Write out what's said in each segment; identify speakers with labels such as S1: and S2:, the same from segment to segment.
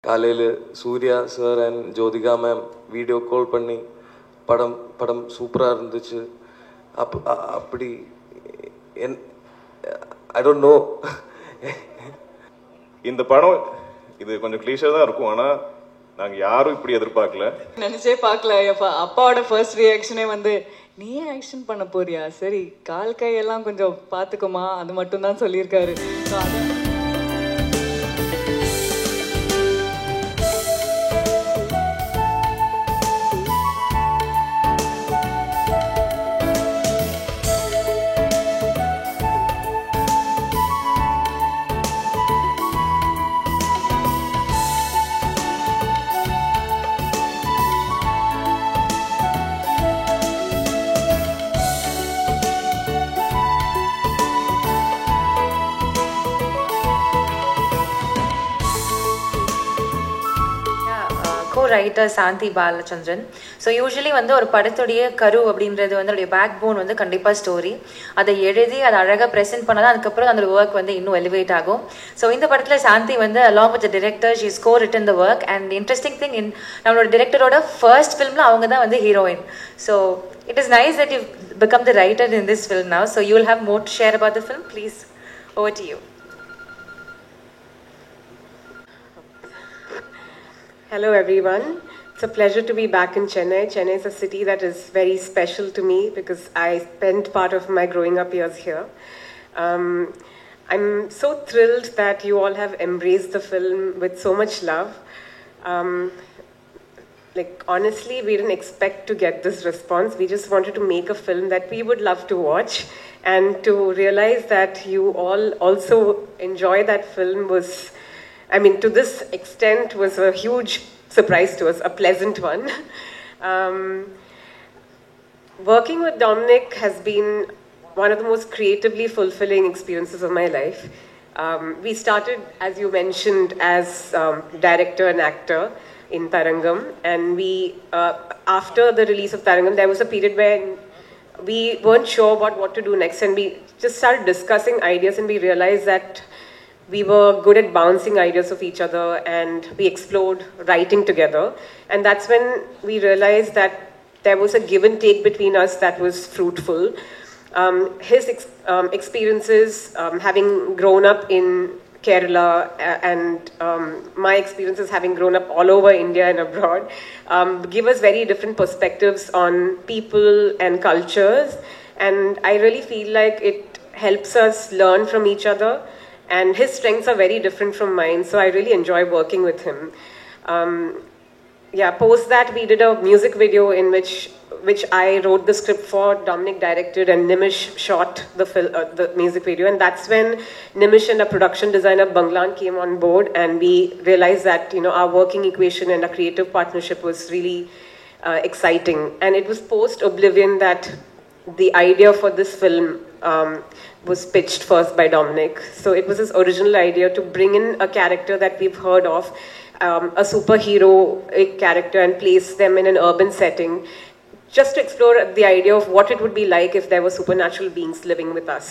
S1: காலையில் Suriya sir and Jyothika ma'am video call பண்ணி படம் சூப்பராக இருந்துச்சு. அப்படி ஐ டோன்ட் நோ.
S2: இந்த படம் இது கொஞ்சம் கிளீஷா தான் இருக்கும், ஆனால் நாங்கள் யாரும் இப்படி எதிர்பார்க்கல,
S3: நினைச்சே பார்க்கல. அப்பாவோட ஃபர்ஸ்ட் ரியாக்ஷனே வந்து நீ ஆக்ஷன் பண்ண போறியா, சரி கால் கையெல்லாம் கொஞ்சம் பார்த்துக்குமா, அது மட்டும் தான் சொல்லியிருக்காரு.
S4: co-writer Santhi Balachandran. So usually வந்து ஒரு படத்துடைய கரு அப்படின்றது வந்து அதோடைய பேக் போன் வந்து கண்டிப்பாக ஸ்டோரி. அதை எழுதி அதை அழகாக ப்ரெசென்ட் பண்ணால் தான் அதுக்கப்புறம் அந்த ஒர்க் வந்து இன்னும் எலிவேட் ஆகும். ஸோ இந்த படத்தில் சாந்தி வந்து along with the director she is co-written the work, and the interesting thing நம்மளோட டிரெக்டரோட ஃபர்ஸ்ட் ஃபிலிமில் அவங்க தான் வந்து heroine. So it is nice that you've become the writer in this film now, so you will have more to share about the film. Please, over to you.
S5: Hello everyone. It's a pleasure to be back in Chennai. Chennai is a city that is very special to me because I spent part of my growing up years here. I'm so thrilled that you all have embraced the film with so much love. Honestly, we didn't expect to get this response. We just wanted to make a film that we would love to watch, and to realize that you all also enjoy that film was, to this extent, was a huge surprise to us, a pleasant one. Working with Dominic has been one of the most creatively fulfilling experiences of my life. We started, as you mentioned, as director and actor in Tarangam, and after the release of Tarangam, there was a period where we weren't sure about what to do next, and we just started discussing ideas, and we realized that we were good at bouncing ideas of each other, and we explored writing together. And that's when we realized that there was a give and take between us that was fruitful. His experiences, having grown up in Kerala, and my experiences having grown up all over India and abroad, give us very different perspectives on people and cultures. And I really feel like it helps us learn from each other. And his strengths are very different from mine, so I really enjoy working with him. Post that, we did a music video in which I wrote the script for, Dominic directed, and Nimish shot the music video. And that's when Nimish and our production designer Banglan came on board, and we realized that our working equation and our creative partnership was really exciting. And it was post Oblivion that the idea for this film was pitched first by Dominic. So it was his original idea to bring in a character that we've heard of, a superhero character, and place them in an urban setting, just to explore the idea of what it would be like if there were supernatural beings living with us.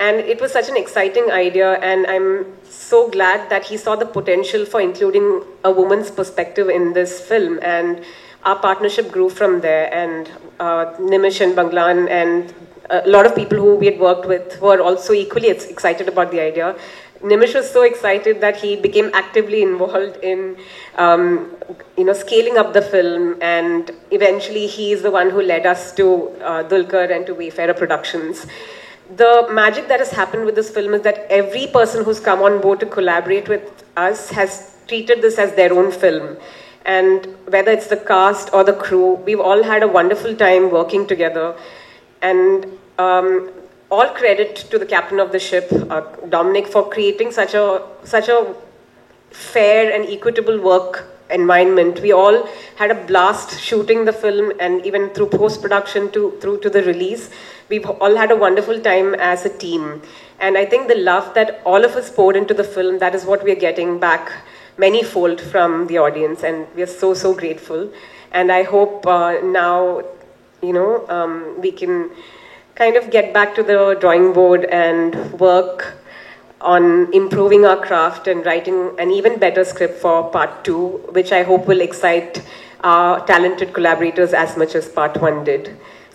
S5: And it was such an exciting idea, and I'm so glad that he saw the potential for including a woman's perspective in this film, and our partnership grew from there. And Nimish and Banglan and a lot of people who we had worked with were also equally excited about the idea. Nimish was so excited that he became actively involved in scaling up the film, and eventually he is the one who led us to Dulquer and to Wayfarer Productions. The magic that has happened with this film is that every person who's come on board to collaborate with us has treated this as their own film. And whether it's the cast or the crew, we've all had a wonderful time working together. And all credit to the captain of the ship, Dominic, for creating such a fair and equitable work environment. We all had a blast shooting the film, and even through post-production through to the release, we've all had a wonderful time as a team. And I think the love that all of us poured into the film, that is what we are getting back many-fold from the audience, and we are so grateful. And I hope now, we can kind of get back to the drawing board and work on improving our craft and writing an even better script for part 2, which I hope will excite our talented collaborators as much as part 1 did.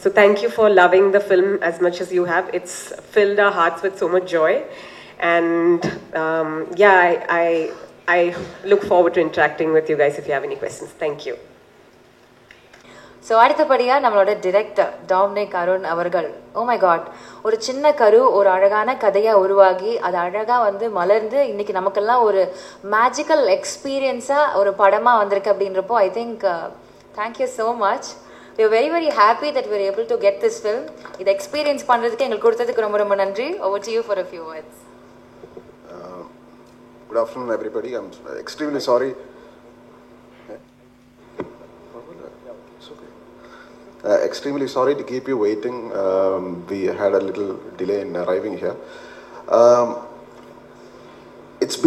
S5: So thank you for loving the film as much as you have. It's filled our hearts with so much joy. And I look forward to interacting with you guys if you have any questions. Thank you.
S4: So அடுத்தபடியாக நம்மளோட director Dominic Arun அவர்கள், oh my God, ஒரு சின்ன கரு ஒரு அழகான கதையாக உருவாகி அது அழகாக வந்து மலர்ந்து இன்னைக்கு நமக்கெல்லாம் ஒரு மேஜிக்கல் எக்ஸ்பீரியன்ஸாக ஒரு படமாக வந்திருக்கு அப்படின்றப்போ I think thank you so much. We are very very happy that we were able to get this film. இதை எக்ஸ்பீரியன்ஸ் பண்ணுறதுக்கு எங்களுக்கு கொடுத்ததுக்கு ரொம்ப ரொம்ப நன்றி. Over to you for a few words.
S6: Good afternoon everybody. I'm extremely sorry. Extremely sorry to keep you waiting. We had a little delay in arriving here. It's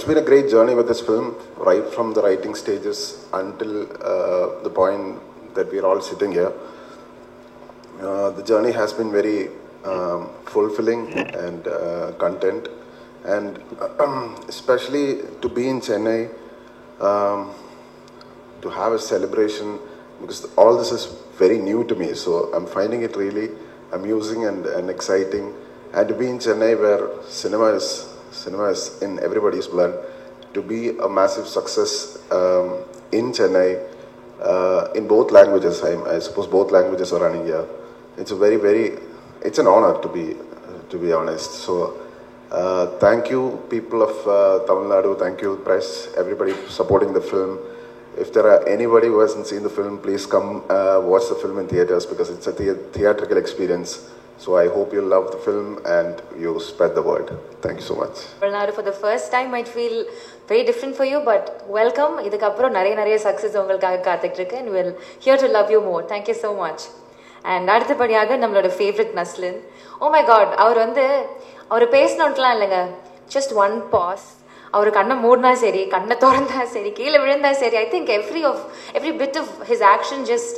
S6: been a great journey with this film, right from the writing stages until the point that we're all sitting here. The journey has been very fulfilling and content, and especially to be in Chennai, to have a celebration, because all this is very new to me, so I'm finding it really amusing and exciting. And to be in Chennai, where cinema is in everybody's blood, to be a massive success in Chennai in both languages. I suppose both languages are running here. It's a it's an honor to be honest. So thank you people of Tamil Nadu, thank you press, everybody supporting the film. If there are anybody who hasn't seen the film, please come watch the film in theaters, because it's a theatrical experience. So I hope you love the film and you spread the word. Thank you so much.
S4: Tamil Nadu for the first time might feel very different for you, but welcome. இதுக்கு அப்புறம் நிறைய success உங்களுக்காக காத்துட்டு இருக்கு, and we'll here to love you more. Thank you so much. And அடுத்தபடியாக நம்மளோட favourite Nazlin. Oh my god, அவர் பேசணும்ட்டுலாம் இல்லைங்க, just one pause. அவர் கண்ணை மூடினா சரி, கண்ணை திறந்தா சரி, கீழே விழுந்தா சரி, I think every bit of his action just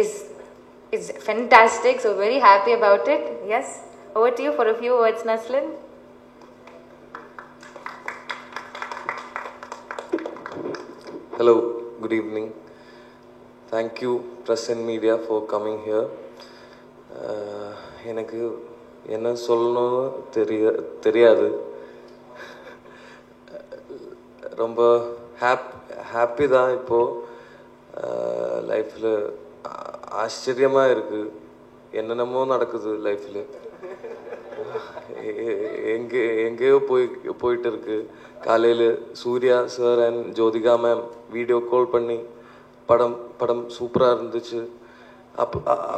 S4: is fantastic. So very happy about it. Yes, over to you for a few words, Naslin.
S1: Hello, good evening. Thank you press and media for coming here. எனக்கு என்ன சொல்லணும்னு தெரியாது. ரொம்ப happy தான். இப்போது லைஃப்பில் ஆச்சரியமாக இருக்குது, என்னென்னமோ நடக்குது லைஃப்பில், எங்கேயோ போயிட்டு இருக்கு. காலையில் Suriya sir and Jyothika ma'am video call பண்ணி படம் சூப்பராக இருந்துச்சு.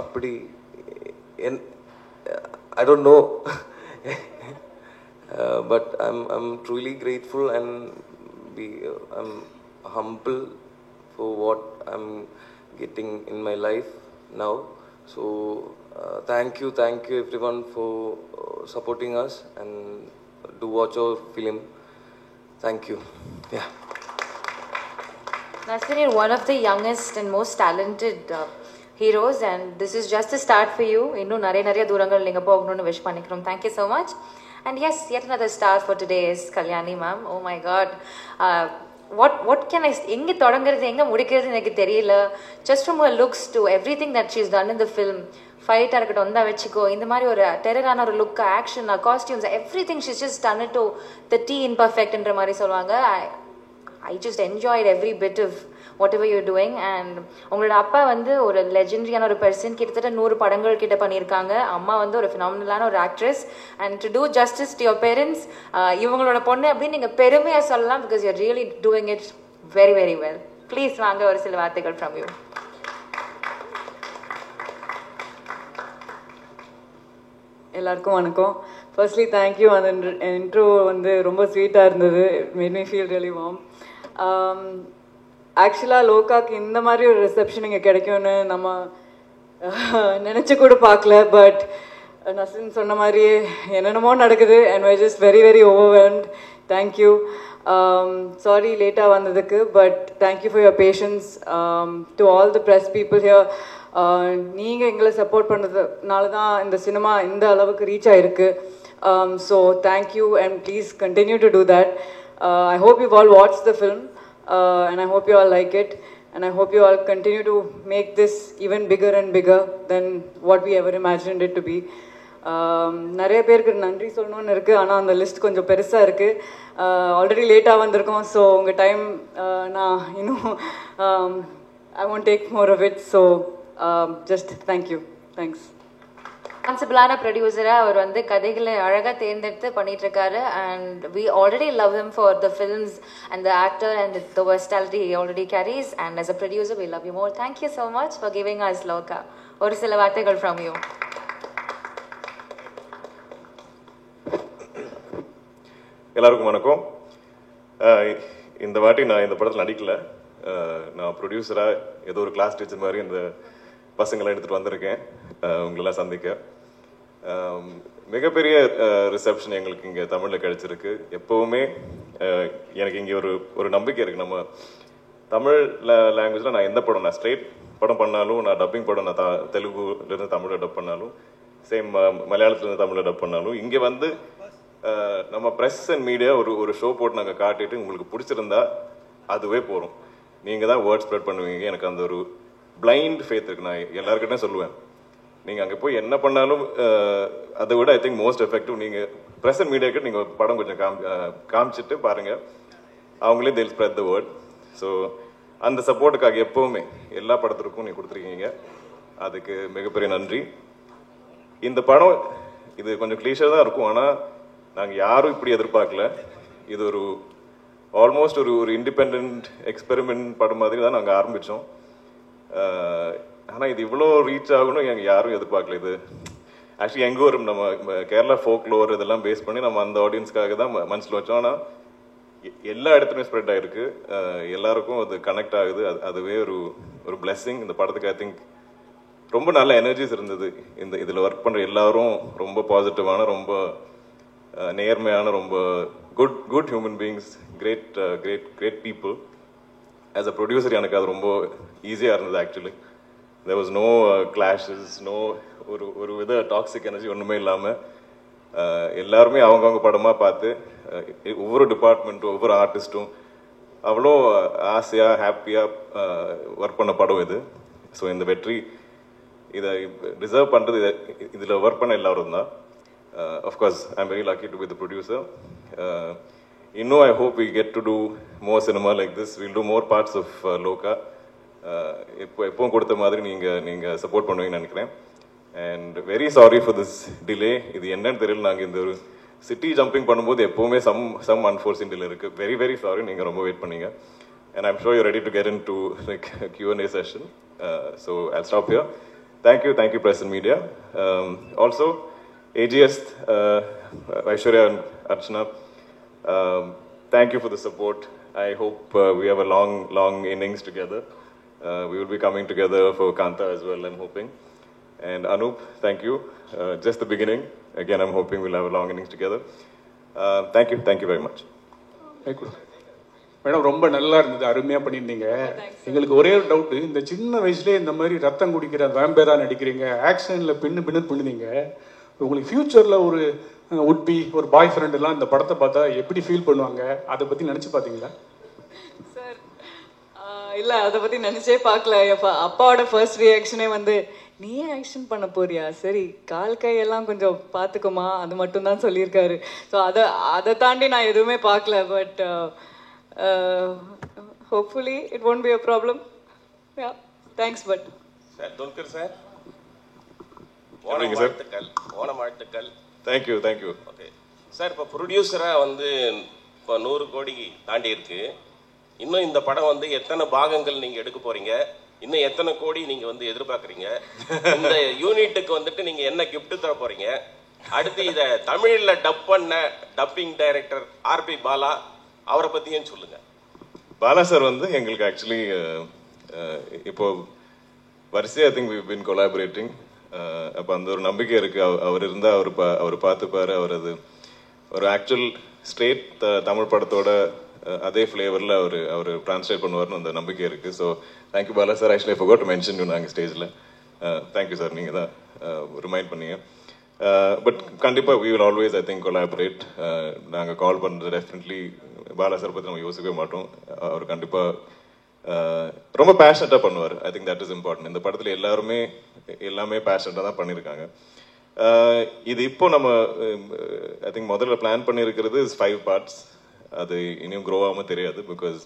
S1: அப்படி I don't know but I'm truly grateful and I'm humble for what I'm getting in my life now. So thank you everyone for supporting us, and do watch our film. Thank you. Yeah.
S4: Nasrin, you're one of the youngest and most talented heroes, and this is just a start for you. இன்னும் நிறைய தூரங்கள் நீங்க போகணும்னு wish பண்ணிக்கிறோம். Thank you so much. And yes, yet another star for today is Kalyani ma'am. Oh my god, what can I எங்க தொடங்குறது எங்க முடிக்கிறது எனக்கு தெரியல. Just from her looks to everything that she's done in the film, ஃபைட்டாக இருக்கட்டும், வந்தா வச்சுக்கோ, இந்த மாதிரி ஒரு டெரரான ஒரு look, action, costumes, everything she's just done it to the T இம்பர்ஃபெக்ட்ன்ற மாதிரி சொல்லுவாங்க. I just enjoyed every bit of whatever you're doing. And உங்களோட அப்பா வந்து ஒரு லெஜெண்டரியான ஒரு பர்சன், கிட்டத்தட்ட 100 படங்கள் கிட்ட பண்ணியிருக்காங்க. அம்மா வந்து ஒரு ஃபினாமினலான ஒரு actress. And to do justice to your parents, இவங்களோட பொண்ணு அப்படின்னு நீங்கள் பெருமையாக சொல்லலாம், because you are really doing it very very well. Please வாங்க ஒரு சில வார்த்தைகள் ஃப்ரம் யூ.
S3: எல்லாருக்கும் வணக்கம். Firstly thank you. அந்த இன்ட்ரோ வந்து ரொம்ப ஸ்வீட்டாக இருந்தது. Made me feel really warm. ஆக்சுவலாக லோகாக்கு இந்த மாதிரி ஒரு ரிசப்ஷன் இங்கே கிடைக்கும்னு நம்ம நினச்சி கூட பார்க்கல. பட் நஸ்ரின் சொன்ன மாதிரியே என்னென்னமோ நடக்குது. And I just very very overwhelmed. Thank you. Sorry லேட்டாக வந்ததுக்கு, but thank you for your patience. To all the press people here, நீங்கள் எங்களை சப்போர்ட் பண்ணுறதுனால தான் இந்த சினிமா இந்த அளவுக்கு ரீச் ஆகிருக்கு. So thank you, and please continue to do that. I hope you've all watched the film, and I hope you all like it, and I hope you all continue to make this even bigger and bigger than what we ever imagined it to be. நிறைய பேருக்கு நன்றி சொல்லணும்னு இருக்குது, ஆனால் அந்த list கொஞ்சம் பெருசாக இருக்குது. ஆல்ரெடி லேட்டாக வந்திருக்கோம், ஸோ உங்கள் டைம் நான் இன்னும் I won't take more of it, so just thank you. Thanks.
S4: ரெஸ்பான்சிபிளான ப்ரொடியூசரா அவர் வந்து கதைகளை அழகாக தேர்ந்தெடுத்து பண்ணிட்டு இருக்காரு. And we already love him for the films and the actor and the versatility he already carries. And as a producer we love you more. Thank you so much for giving us Loka. ஒரு சில வார்த்தைகள் from you.
S2: எல்லாருக்கும் வணக்கம். இந்த வாட்டி நான் இந்த படத்தில் நடிக்கல. நான் ப்ரொடியூசராக ஏதோ ஒரு கிளாஸ் டீச்சர் மாதிரி இந்த பசங்களாம் எடுத்துகிட்டு வந்திருக்கேன் உங்களெல்லாம் சந்திக்க. மிகப்பெரிய ரிசப்ஷன் எங்களுக்கு இங்கே தமிழில் கிடைச்சிருக்கு. எப்போவுமே எனக்கு இங்கே ஒரு நம்பிக்கை இருக்குது. நம்ம தமிழ் லாங்குவேஜில் நான் எந்த படம், நான் ஸ்ட்ரெயிட் படம் பண்ணாலும், நான் டப்பிங் படம், நான் தெலுங்குலேருந்து தமிழில் டப் பண்ணாலும், சேம் மலையாளத்துலேருந்து தமிழில் டப் பண்ணாலும், இங்கே வந்து நம்ம ப்ரெஸ் அண்ட் மீடியா ஒரு ஷோ போட்டு நாங்கள் காட்டிட்டு உங்களுக்கு பிடிச்சிருந்தா அதுவே போகிறோம். நீங்கள் தான் வேர்ட் ஸ்ப்ரெட் பண்ணுவீங்க. எனக்கு அந்த ஒரு பிளைண்ட் ஃபேத் இருக்குது. நான் எல்லாருக்கிட்டையும் சொல்லுவேன், நீங்கள் அங்கே போய் என்ன பண்ணாலும் அதை விட ஐ திங்க் மோஸ்ட் எஃபெக்டிவ் நீங்கள் ப்ரெஸ் அண்ட் மீடியாக்கிட்ட நீங்கள் படம் கொஞ்சம் காமிச்சிட்டு பாருங்கள், அவங்களே they'll spread the word. So அந்த சப்போர்ட்டுக்காக எப்போவுமே எல்லா படத்திற்கும் நீங்கள் கொடுத்துருக்கீங்க, அதுக்கு மிகப்பெரிய நன்றி. இந்த படம் இது கொஞ்சம் கிளீஷாக தான் இருக்கும், ஆனால் நாங்கள் யாரும் இப்படி எதிர்பார்க்கல. இது ஒரு ஆல்மோஸ்ட் ஒரு இண்டிபெண்ட் எக்ஸ்பெரிமெண்ட் படம் மாதிரி தான் நாங்கள் ஆரம்பித்தோம். ஆனால் இது இவ்வளோ ரீச் ஆகணும் எங்கள் யாரும் எதிர்பார்க்கல. இது ஆக்சுவலி எங்கே ஒரு நம்ம கேரளா ஃபோக் லோர் இதெல்லாம் பேஸ் பண்ணி நம்ம அந்த ஆடியன்ஸ்க்காக தான் மனசில் வச்சோம். ஆனால் எல்லா இடத்துலையும் ஸ்ப்ரெட் ஆகிருக்கு, எல்லாருக்கும் அது கனெக்ட் ஆகுது. அதுவே ஒரு பிளெஸ்ஸிங். இந்த படத்துக்கு ஐ திங்க் ரொம்ப நல்ல எனர்ஜிஸ் இருந்தது. இதில் ஒர்க் பண்ணுற எல்லாரும் ரொம்ப பாசிட்டிவான, ரொம்ப நேர்மையான, ரொம்ப good human beings, great people. As a producer எனக்கு அது ரொம்ப ஈஸியாக இருந்தது. Actually there was no clashes, no ஒரு வித டாக்ஸிக் எனர்ஜி ஒன்றுமே இல்லாமல் எல்லாருமே அவங்கவுங்க படமாக பார்த்து ஒவ்வொரு டிபார்ட்மெண்ட்டும் ஒவ்வொரு ஆர்டிஸ்ட்டும் அவ்வளோ ஆசையாக ஹாப்பியாக ஒர்க் பண்ண படம் இது. ஸோ இந்த வெற்றி இதை ரிசர்வ் பண்ணுறது இதில் ஒர்க் பண்ண எல்லாரும் தான். Of course I am very lucky to be the producer. இன்னும் I hope we get to do more cinema like this. Will do more parts of Lokah. எப்பவும் கொடுத்த மாதிரி நீங்கள் சப்போர்ட் பண்ணுவீங்கன்னு நினைக்கிறேன். And very sorry for this delay. இது என்னன்னு தெரியல. நாங்கள் இந்த ஒரு சிட்டி ஜம்பிங் பண்ணும்போது எப்போவுமே சம் அன்ஃபோர்சின் டிலே இருக்குது. Very sorry. நீங்கள் ரொம்ப வெயிட் பண்ணீங்க. And I'm sure you ready to get in to like Q&A session. So I'll stop here. Thank you press and media. Also AGS, Aishwarya and Archana, thank you for the support. I hope we have a long innings together. We will be coming together for Kanta as well, I'm hoping. And Anup, thank you. Just the beginning. Again, I'm hoping we'll have a long innings together. Thank you very much.
S7: Madam ரொம்ப நல்லா இருந்தது, அருமையாக பண்ணியிருந்தீங்க. எங்களுக்கு ஒரே ஒரு doubt, இந்த சின்ன வயசுலேயே இந்த மாதிரி ரத்தம் குடிக்கிற வேம்பேராக நடிக்கிறீங்க, ஆக்ஷனில் பின்னு பண்ணுவீங்க. உங்களுக்கு ஃப்யூச்சரில் ஒரு உட்பி ஒரு பாய் ஃப்ரெண்டெல்லாம் இந்த படத்தை பார்த்தா எப்படி ஃபீல் பண்ணுவாங்க, அதை பற்றி நினச்சி பார்த்தீங்களா?
S3: சார் இல்லை, அதை பற்றி நினச்சே பார்க்கல. அப்பாவோட ஃபர்ஸ்ட் ரியாக்ஷனே வந்து நீயே ஆக்ஷன் பண்ண போறியா, சரி கால் கையெல்லாம் கொஞ்சம் பார்த்துக்குமா, அது மட்டும்தான் சொல்லியிருக்காரு. ஸோ அதை தாண்டி நான் எதுவுமே பார்க்கல. But hopefully it won't be a problem. Yeah, thanks. But
S8: sir, Dulkar sir, Onam வாழ்த்துக்கள்.
S2: Thank you.
S8: ஓகே சார், இப்போ ப்ரொடியூசராக வந்து இப்போ 100 கோடி தாண்டி இருக்கு. இன்னும் இந்த படம் வந்து எத்தனை பாகங்கள் நீங்கள் எடுக்க போறீங்க, இன்னும் எத்தனை கோடி நீங்கள் வந்து எதிர்பார்க்குறீங்க, இந்த யூனிட்டுக்கு வந்துட்டு நீங்கள் என்ன கிஃப்ட் தர போறீங்க, அடுத்து இதை தமிழில் டப் பண்ண டப்பிங் டைரக்டர் RP பாலா, அவரை பற்றியும் சொல்லுங்க.
S2: பாலா சார் வந்து எங்களுக்கு ஆக்சுவலி இப்போ வரிசையாக I think we been collaborating. அப்போ அந்த ஒரு நம்பிக்கை இருக்குது. அவர் இருந்தால் அவர் பார்த்துப்பார். அவர் அது ஒரு ஆக்சுவல் ஸ்ட்ரெயிட் தமிழ் படத்தோட அதே ஃப்ளேவரில் அவர் ட்ரான்ஸ்லேட் பண்ணுவார்னு அந்த நம்பிக்கை இருக்குது. So thank you Bala sir. Actually I forgot to mention you நாங்கள் ஸ்டேஜில். தேங்க்யூ சார், நீங்கள் தான் ரிமைண்ட் பண்ணீங்க. பட் கண்டிப்பாக we will always I think collaborate. நாங்கள் கால் பண்ணுறது டெஃபினெட்லி பாலா சார் பற்றி நம்ம யோசிக்கவே மாட்டோம். அவர் கண்டிப்பாக ரொம்ப பேஷனட்டாக பண்ணுவார். I think that is important. இந்த படத்தில் எல்லாமே பேஷனட்டாக தான் பண்ணியிருக்காங்க. இது இப்போ நம்ம ஐ திங்க் முதல்ல பிளான் பண்ணியிருக்கிறது 5 parts. அது இனியும் க்ரோ ஆகாமல் தெரியாது. பிகாஸ்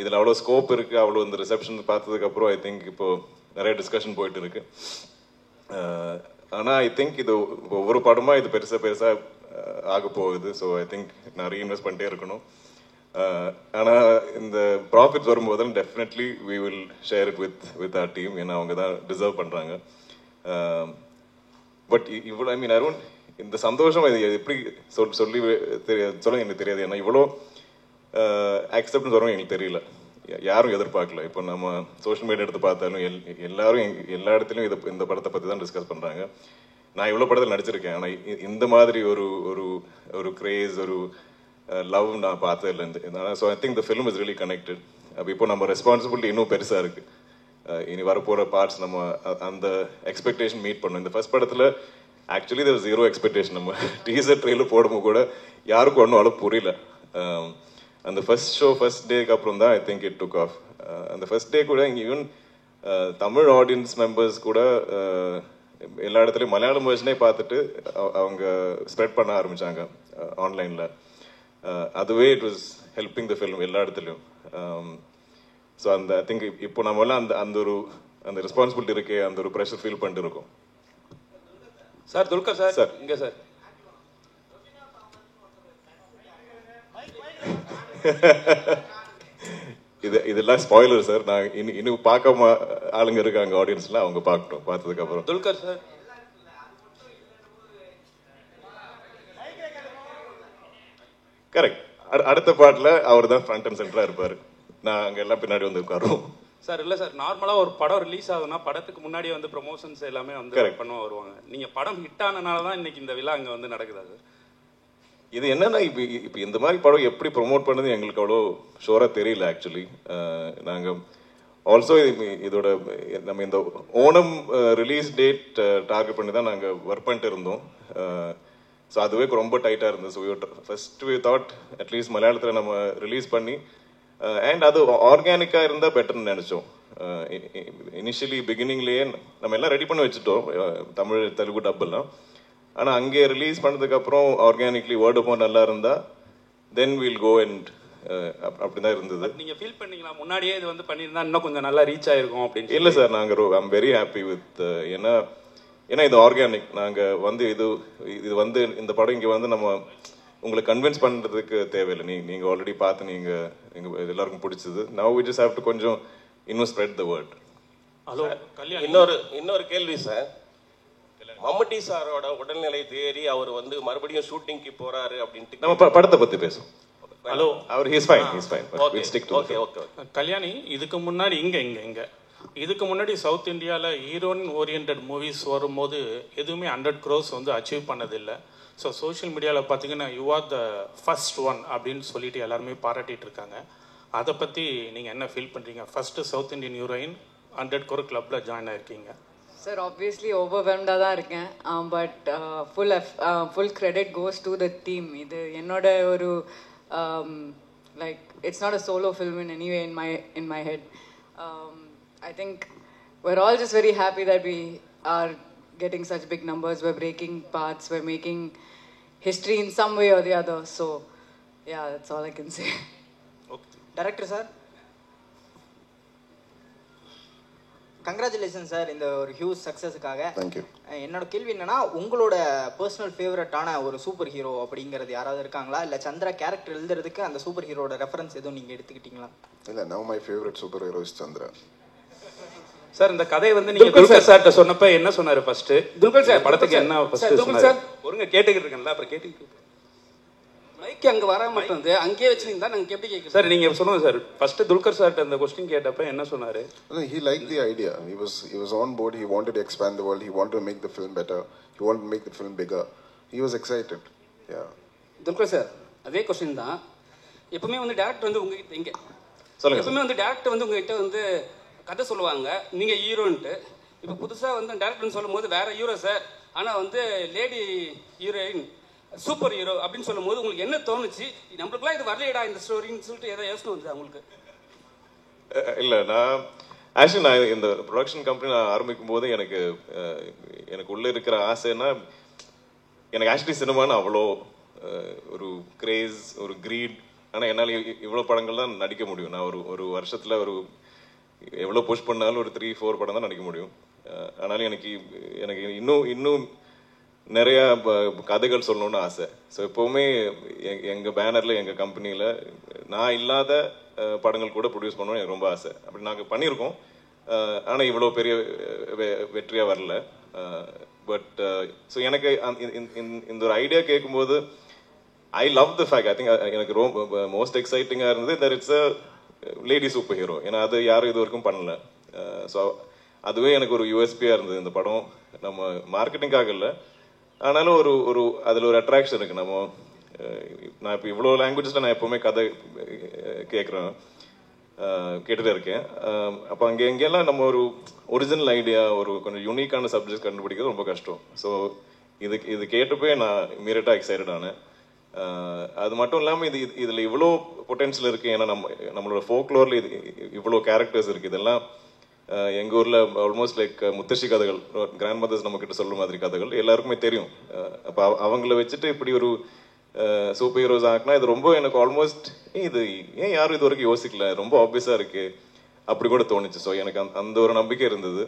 S2: இதில் அவ்வளோ ஸ்கோப் இருக்குது. அவ்வளோ இந்த ரிசப்ஷன் பார்த்ததுக்கப்புறம் ஐ திங்க் இப்போது நிறைய டிஸ்கஷன் போயிட்டு இருக்கு. ஆனால் ஐ திங்க் இது ஒவ்வொரு படமாக இது பெருசாக ஆக போகுது. ஸோ ஐ திங்க் நான் ரீஇன்வெஸ்ட் பண்ணிட்டே இருக்கணும். ஆனால் இந்த ப்ராஃபிட்ஸ் வரும்போது definitely we will share it with our team. ஏன்னா அவங்க தான் டிசர்வ் பண்ணுறாங்க. பட் இவ்வளோ ஐ மீன் அருண் இந்த சந்தோஷம் இது எப்படி சொல்ல எனக்கு தெரியாது. ஏன்னா இவ்வளோ அக்செப்டன்ஸ் வரும் எங்களுக்கு தெரியல. யாரும் எதிர்பார்க்கல. இப்போ நம்ம சோஷியல் மீடியா எடுத்து பார்த்தாலும் எல்லாரும் எல்லா இடத்துலையும் இந்த படத்தை பற்றி தான் டிஸ்கஸ் பண்ணுறாங்க. நான் இவ்வளோ படத்தில் நடிச்சிருக்கேன். ஆனால் இந்த மாதிரி ஒரு ஒரு ஒரு கிரேஸ் ஒரு லவ் நான் பார்த்தது இல்லை. So I think the film is really connected. அப்போ இப்போ நம்ம ரெஸ்பான்சிபிலிட்டி இன்னும் பெருசாக இருக்குது. இனி வரப்போகிற பார்ட்ஸ் நம்ம அந்த எக்ஸ்பெக்டேஷன் மீட் பண்ணணும். இந்த ஃபர்ஸ்ட் படத்தில் ஆக்சுவலி தேர் ஜீரோ எக்ஸ்பெக்டேஷன். நம்ம டீசர் ட்ரெயிலர் போடும்போது கூட யாருக்கும் ஒன்றும் அளவு புரியல. அந்த ஃபர்ஸ்ட் டேக்கு அப்புறம் தான் I think it took off. அந்த ஃபர்ஸ்ட் டே கூட ஈவன் தமிழ் ஆடியன்ஸ் மெம்பர்ஸ் கூட எல்லா இடத்துலையும் மலையாளம் வெர்ஷனே பார்த்துட்டு அவங்க ஸ்ப்ரெட் பண்ண ஆரம்பித்தாங்க ஆன்லைனில். அதுவே it was helping the film எல்லா இடத்துலையும். ஸோ அந்த ஐ திங்க் இப்போ நம்மளாம் அந்த ரெஸ்பான்சிபிலிட்டி இருக்கே, அந்த ஒரு ப்ரெஷர் ஃபீல் பண்ணிட்டு இருக்கோம்.
S9: சார் துல்கர் சார் இங்கே சார்
S2: இதெல்லாம் ஸ்பாயிலர் சார். நான் இன்னும் பார்க்காம ஆளுங்க இருக்காங்க ஆடியன்ஸ்ல, அவங்க பார்க்கட்டும். பார்த்ததுக்கு அப்புறம்
S9: துல்கர் சார்
S2: கரெக்ட். அடுத்த பாட்டுல அவர் தான் ஃப்ரண்ட் அண்ட் சென்டரா இருப்பாரு. நான் அங்க எல்லாம் பின்னாடி வந்து உட்காருவோம்.
S9: சார் இல்லை சார், நார்மலாக ஒரு படம் ரிலீஸ் ஆகுதுன்னா படத்துக்கு முன்னாடியே வந்து ப்ரொமோஷன்ஸ் எல்லாமே வந்து பண்ண வருவாங்க. நீங்கள் படம் ஹிட் ஆனனால தான் இன்னைக்கு இந்த விழா அங்கே வந்து நடக்குதா சார்?
S2: இது என்னன்னா இப்போ இந்த மாதிரி படம் எப்படி ப்ரொமோட் பண்ணது எங்களுக்கு அவ்வளோ ஷோராக தெரியல ஆக்சுவலி. நாங்கள் ஆல்சோ இதோட நம்ம இந்த ஓணம் ரிலீஸ் டேட் டார்கெட் பண்ணி தான் நாங்கள் ஒர்க் பண்ணிட்டு இருந்தோம். ஸோ அதுவே ரொம்ப டைட்டாக இருந்தது. So first we thought at least மலையாளத்தில் நம்ம ரிலீஸ் பண்ணி அண்ட் அது ஆர்கானிக்காக இருந்தால் பெட்டர்னு நினச்சோம். இனிஷியலி பிகினிங்லேயே நம்ம எல்லாம் ரெடி பண்ணி வச்சுட்டோம், தமிழ் தெலுங்கு டப்பெல்லாம். ஆனால் அங்கே ரிலீஸ் பண்ணதுக்கப்புறம் ஆர்கானிக்லி வேர்ட் ஆஃப் மவுத் நல்லா இருந்தால் தென் வில் கோ அண்ட் அப்படிதான் இருந்தது.
S9: நீங்கள் ஃபீல் பண்ணீங்களா முன்னாடியே இது வந்து பண்ணியிருந்தா இன்னும் கொஞ்சம் நல்லா ரீச் ஆயிருக்கும் அப்படின்னு?
S2: இல்லை சார், நாங்கள் ஐம் வெரி ஹாப்பி வித் ஏன்னா இது ஆர்கானிக். நாங்கள் வந்து இது வந்து இந்த படம் இங்கே வந்து நம்ம உங்களை கன்வின்ஸ் பண்ணுறதுக்கு தேவையில்லை. நீங்கள் ஆல்ரெடி பார்த்து நீங்கள் எல்லாருக்கும் பிடிச்சது. Now we just have to கொஞ்சம் இன்னும் ஸ்ப்ரெட் த வேர்ட்.
S8: ஹலோ, இன்னொரு கேள்வி சார். மம்முட்டி சாரோட உடல்நிலை தேறி அவர் வந்து மறுபடியும் ஷூட்டிங்க்கு போறாரு அப்படின்ட்டு
S2: நம்ம படத்தை பத்தி பேசுவோம்.
S9: ஹலோ,
S2: அவர் he's fine. Will stick to
S8: okay.
S9: Kalyani, இதுக்கு முன்னாடி இதுக்கு முன்னாடி சவுத் இந்தியாவில் ஹீரோயின் ஓரியன்ட் மூவிஸ் வரும்போது எதுவுமே 100 crores வந்து அச்சீவ் பண்ணதில்லை. ஸோ சோஷியல் மீடியாவில் பார்த்தீங்கன்னா you are the first one அப்படின்னு சொல்லிட்டு எல்லாருமே பாராட்டிட்டு இருக்காங்க. அதை பற்றி நீங்கள் என்ன ஃபீல் பண்ணுறீங்க? First south Indian heroine 100 crore கிளப்பில் ஜாயின் ஆயிருக்கீங்க.
S3: சார் ஆப்வியஸ்லி ஓவர்வெல்ம்டாக தான் இருக்கேன். But full credit goes to the team. இது என்னோட ஒரு like it's not a solo film in anyway in my head. I think we're all just very happy that we are getting such big numbers. We're breaking paths. We're making history in some way or the other. So, yeah, that's all I can say.
S10: Okay. Director sir, congratulations sir இந்த ஒரு huge சக்ஸஸுக்காக.
S6: Thank you.
S10: என்னோட கேள்வி என்னன்னா, உங்களோட personal ஃபேவரட்டான ஒரு super hero அப்படிங்கிறது யாராவது இருக்காங்களா? இல்லை சந்திரா கேரக்டர் எழுதுறதுக்கு அந்த சூப்பர் ஹீரோட ரெஃபரன்ஸ் எதுவும் நீங்கள் எடுத்துக்கிட்டீங்களா?
S6: இல்லை, now my favorite superhero is Chandra.
S9: Sir, இந்த கதை வந்து நீங்க துல்கர் சார்ட்ட சொன்னப்ப என்ன சொன்னாரு? ஃபர்ஸ்ட் துல்கர் சார் படத்துக்கு என்ன ஃபர்ஸ்ட் சொன்னாரு? ஒருங்க கேட்டுக்கிட்டு இருக்கேன்ல, அப்புறம் கேட்டுக்கிட்டு
S11: மைக் அங்க வர மாட்டேங்குது, அங்கேயே வச்சிருந்தா நாங்க எப்படி கேக்குறோம்?
S9: சார் நீங்க சொல்லுங்க சார். ஃபர்ஸ்ட் துல்கர் சார்ட்ட அந்த क्वेश्चन கேட்டப்ப என்ன சொன்னாரு?
S6: He liked the idea. He was on board. He wanted to expand the world. He wanted to make the film better. He wanted to make the film bigger. He was excited. Yeah.
S11: Dulquer sir, அதே question தான். எப்பவுமே வந்து director வந்து உங்ககிட்ட இங்க
S2: சொல்லுங்க.
S11: எப்பவுமே வந்து டைரக்டர் வந்து உங்ககிட்ட வந்து கதை சொல்லுவாங்க, நீங்கள் ஹீரோன்ட்டு. இப்போ புதுசாக வந்து டேரக்டர்னு சொல்லும் போது வேற ஹீரோ சார் ஆனால் வந்து லேடி ஹீரோயின் சூப்பர் ஹீரோ அப்படின்னு சொல்லும் போது உங்களுக்கு என்ன தோணுச்சு? நம்மளுக்குலாம் இது வரலையடா இந்த ஸ்டோரின்னு சொல்லிட்டு ஏதோ யோசனை வந்துச்சு உங்களுக்கு?
S2: இல்லை, நான் இந்த ப்ரொடக்ஷன் கம்பெனி நான் ஆரம்பிக்கும் போது எனக்கு உள்ளே இருக்கிற ஆசைன்னா, எனக்கு ஆக்சுவலி சினிமான்னு அவ்வளோ ஒரு கிரேஸ், ஒரு கிரீட். ஆனால் என்னால் இவ்வளோ படங்கள் தான் நடிக்க முடியும். நான் ஒரு வருஷத்தில் எவ்வளோ புஷ் பண்ணாலும் ஒரு 3-4 படம் தான் நடிக்க முடியும். ஆனாலும் எனக்கு இன்னும் நிறையா கதைகள் சொல்லணும்னு ஆசை. ஸோ எப்போவுமே எங்கள் பேனரில், எங்கள் கம்பெனியில் நான் இல்லாத படங்கள் கூட ப்ரொடியூஸ் பண்ணணும்னு எனக்கு ரொம்ப ஆசை. அப்படி நாங்கள் பண்ணியிருக்கோம். ஆனால் இவ்வளோ பெரிய வெற்றியாக வரல. பட் ஸோ எனக்கு இந்த ஒரு ஐடியா கேட்கும்போது I love the fact. I think எனக்கு ரொம்ப மோஸ்ட் எக்ஸைட்டிங்காக இருந்தது that it's a lady super hero. ஏன்னா அது யாரும் இது வரைக்கும் பண்ணல. ஸோ அதுவே எனக்கு ஒரு யூஎஸ்பியாக இருந்தது. இந்த படம் நம்ம மார்க்கெட்டிங்காக இல்லை, ஆனாலும் அதில் ஒரு அட்ராக்ஷன் இருக்குது. நான் இப்போ இவ்வளோ லாங்குவேஜஸில் நான் எப்போவுமே கதை கேட்டுகிட்டே இருக்கேன். அப்போ எங்கெல்லாம் நம்ம ஒரு ஒரிஜினல் ஐடியா, ஒரு கொஞ்சம் யூனிக்கான சப்ஜெக்ட் கண்டுபிடிக்கிறது ரொம்ப கஷ்டம். ஸோ இது கேட்டப்பே நான் இமீடியட்டாக எக்ஸைட்டட் ஆனேன். அது மட்டும் இல்லாமல் இதில் இவ்வளோ பொட்டென்ஷியல் இருக்குது. ஏன்னா நம்மளோட ஃபோக்லோரில் இவ்வளோ கேரக்டர்ஸ் இருக்குது. இதெல்லாம் எங்கள் ஊரில் ஆல்மோஸ்ட் லைக் முத்தശ്ശി கதைகள், கிராண்ட் மதர்ஸ் நம்மக்கிட்ட சொல்கிற மாதிரி கதைகள் எல்லாருக்குமே தெரியும். அப்போ அவங்கள வச்சுட்டு இப்படி ஒரு சூப்பர் ஹீரோஸ் ஆகினா இது ரொம்ப எனக்கு ஆல்மோஸ்ட் இது ஏன் யாரும் இது வரைக்கும் யோசிக்கல, ரொம்ப ஆப்வியஸாக இருக்குது அப்படி கூட தோணுச்சு. ஸோ எனக்கு அந்த ஒரு நம்பிக்கை இருந்தது.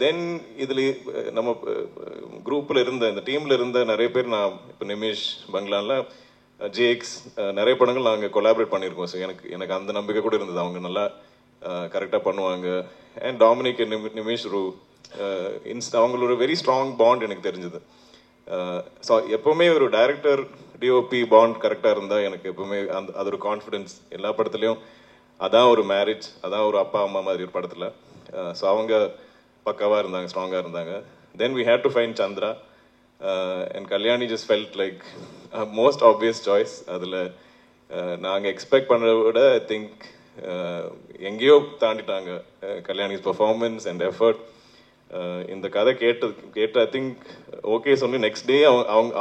S2: தென் இதில் நம்ம குரூப்பில் இந்த டீமில் இருந்த நிறைய பேர், நான் இப்போ நிமிஷ், பங்களானில் ஜேக்ஸ், நிறைய படங்கள் நாங்கள் கொலாபரேட் பண்ணியிருக்கோம். ஸோ எனக்கு அந்த நம்பிக்கை கூட இருந்தது, அவங்க நல்லா கரெக்டாக பண்ணுவாங்க. அண்ட் டாமினிக், நிமிஷ், அவங்களோட வெரி ஸ்ட்ராங் பாண்ட் எனக்கு தெரிஞ்சது. ஸோ எப்போவுமே ஒரு டைரக்டர் டிஓபி பாண்ட் கரெக்டாக இருந்தால் எனக்கு எப்போவுமே அது ஒரு கான்ஃபிடென்ஸ். எல்லா படத்துலையும் அதான் ஒரு மேரேஜ், அதான் ஒரு அப்பா அம்மா மாதிரி ஒரு படத்தில். ஸோ அவங்க பக்காவாக இருந்தாங்க, ஸ்ட்ராங்காக இருந்தாங்க. Then we had to find Chandra and Kalyani. Just felt like most obvious choice. அதில் நாங்கள் எக்ஸ்பெக்ட் பண்ணுறத விட ஐ திங்க் எங்கேயோ தாண்டிட்டாங்க கல்யாணிஸ் பெர்ஃபார்மன்ஸ் அண்ட் எஃபர்ட். இந்த கதை கேட்டு ஐ திங்க் ஓகே சொல்லி நெக்ஸ்ட் டே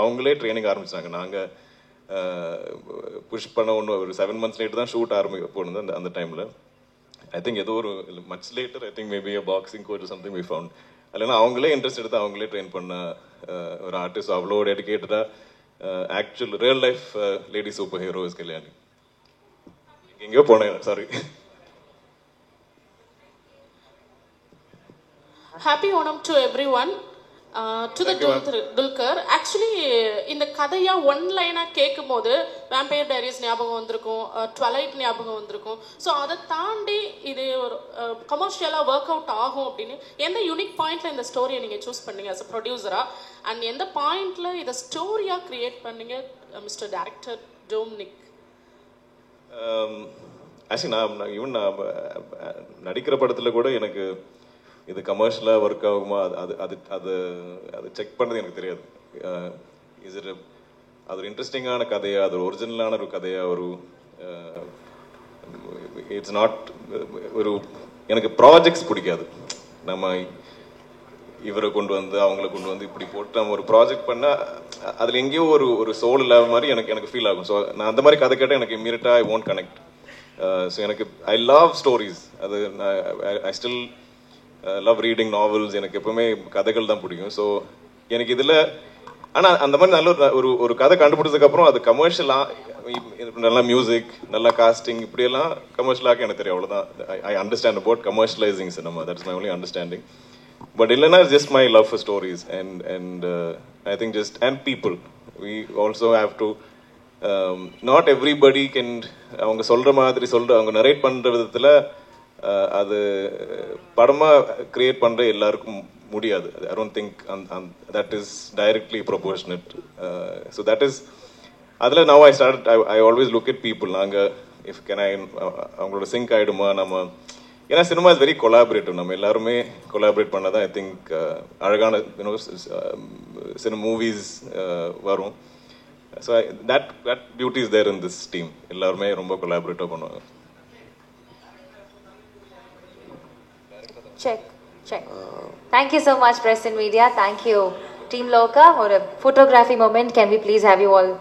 S2: அவங்களே ட்ரைனிங் ஆரம்பிச்சாங்க. நாங்கள் புஷ் பண்ண ஒரு 7 months லேட்டு தான் ஷூட் போனது. அந்த டைமில் ஐ திங்க் ஏதோ ஒரு much later, I think maybe boxing coach something we found. இல்லைன்னா அவங்களே இன்ட்ரெஸ்ட் எடுத்து அவங்களே ட்ரெயின் பண்ண ஒரு ஆர்டிஸ்ட். அவ்வளோ டெடிகேட்டடாக actual real life lady super hero is Kalyani. எங்கேயோ போனேன், sorry.
S12: Happy Onam to everyone. To the Dulquer. Actually, இந்த கதையா ஒன் லைனா கேட்கும் போது வேம்பயர் டைரிஸ் ஞாபகம் வந்திருக்கும், ட்வலைட் ஞாபகம் வந்திருக்கும். ஸோ அதை தாண்டி இது ஒரு கமர்ஷியலாக ஒர்க் அவுட் ஆகும் அப்படின்னு எந்த யூனிக் பாயிண்ட்ல இந்த ஸ்டோரியை நீங்கள் சூஸ் பண்ணீங்க அஸ் அ ப்ரொடியூசரா? அண்ட் எந்த பாயிண்ட்ல இதை ஸ்டோரியாக கிரியேட் பண்ணீங்க மிஸ்டர் டைரக்டர் டொமினிக்?
S2: ஆக்சுவலி நான் நடிக்கிற படத்தில் கூட எனக்கு இது கமர்ஷியலாக ஒர்க் ஆகுமா அது செக் பண்ணது எனக்கு தெரியாது. அது ஒரு இன்ட்ரெஸ்டிங்கான கதையா, அது ஒரு ஒரிஜினலான ஒரு கதையா, இட்ஸ் நாட் ஒரு எனக்கு ப்ராஜெக்ட்ஸ் பிடிக்காது. நம்ம இவரை கொண்டு வந்து அவங்கள கொண்டு வந்து இப்படி போட்டு நம்ம ஒரு ப்ராஜெக்ட் பண்ணால் அதில் எங்கேயோ ஒரு சோல் இல்லாத மாதிரி எனக்கு ஃபீல் ஆகும். ஸோ நான் அந்த மாதிரி கதை கேட்டால் எனக்கு இம்மீடியட்டாக ஐ ஒன்ட் கனெக்ட். ஸோ எனக்கு ஐ லவ் ஸ்டோரிஸ். அது I still love reading novels. எனக்கு எப்பவுமே கதைகள் தான் பிடிக்கும். ஸோ எனக்கு இதில் ஆனால் அந்த மாதிரி நல்ல ஒரு கதை கண்டுபிடிச்சதுக்கப்புறம் அது கமர்ஷியலாக நல்லா மியூசிக், நல்லா காஸ்டிங், இப்படியெல்லாம் கமர்ஷியலாக எனக்கு தெரியும். அவ்வளோதான். I understand about commercialising cinema. That's my only understanding. But இல்லைன்னா just my love for stories and I think just and people. We also have to not everybody can அவங்க சொல்கிற மாதிரி அவங்க நரேட் பண்ணுற விதத்தில் அது படமாக கிரியேட் பண்ணுற எல்லாருக்கும் முடியாது. I don't think that is directly proportionate. So that is அதில் now I always look at people. நாங்கள் இஃப் கேன் அவங்களோட சிங்க் ஆகிடுமா நம்ம, ஏன்னா சினிமா இஸ் வெரி கொலாபரேட்டிவ். நம்ம எல்லாருமே கொலாபரேட் பண்ணாதான் ஐ திங்க் அழகான சினிமா மூவிஸ் வரும். So that beauty is there in this team. எல்லாருமே ரொம்ப கொலாபரேட்டிவ் பண்ணுவாங்க.
S13: Check.
S4: Check. Thank you so much, Press and Media. Thank you, Team Loka. Or a photography moment. Can we please have you all